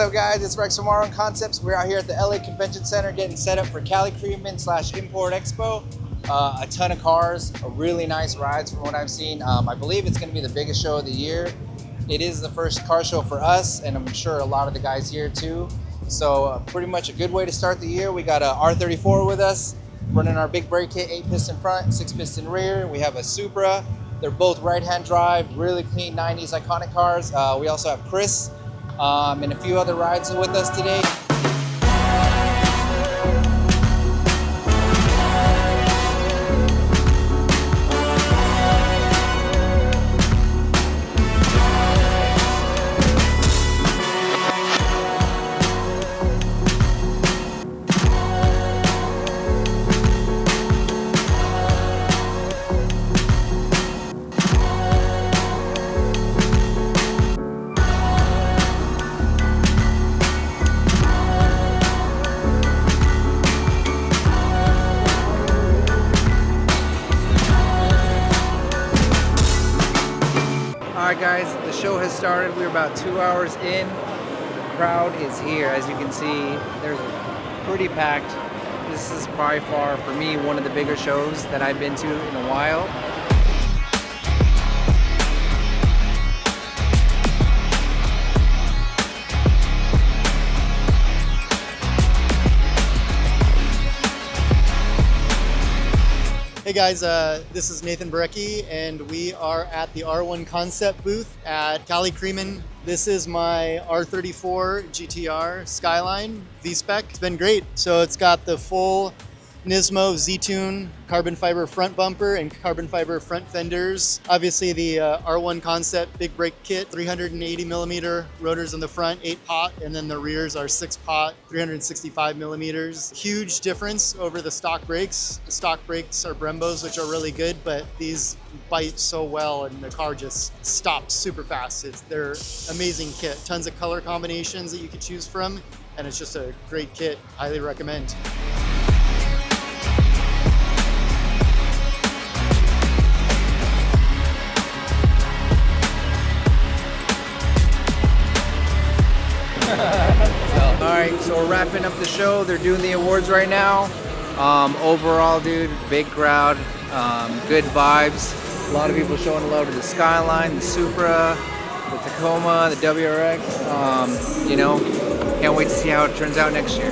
up, guys? It's Rex from R1 Concepts. We're out here at the LA Convention Center getting set up for CALICREAMING / Import Expo. A ton of cars, a really nice rides from what I've seen. I believe it's going to be the biggest show of the year. It is the first car show for us, and I'm sure a lot of the guys here too. So pretty much a good way to start the year. We got a R34 with us, running our big brake kit, 8-piston front, 6-piston rear. We have a Supra. They're both right-hand drive, really clean 90s iconic cars. We also have Chris and a few other rides with us today. Alright guys, the show has started. We're about 2 hours in. The crowd is here. As you can see, there's pretty packed. This is by far, for me, one of the bigger shows that I've been to in a while. Hey guys, this is Nathan Brecki, and we are at the R1 Concept booth at CALICREAMING. This is my R34 GTR Skyline V-Spec. It's been great. So it's got the full Nismo Z-Tune carbon fiber front bumper and carbon fiber front fenders. Obviously the R1 Concept big brake kit, 380 millimeter rotors in the front, 8-pot, and then the rears are 6-pot, 365 millimeters. Huge difference over the stock brakes. The stock brakes are Brembos, which are really good, but these bite so well and the car just stops super fast. They're amazing kit. Tons of color combinations that you could choose from, and it's just a great kit. Highly recommend. Alright, so we're wrapping up the show. They're doing the awards right now. Overall, dude, big crowd, good vibes. A lot of people showing love to the Skyline, the Supra, the Tacoma, the WRX. You know, can't wait to see how it turns out next year.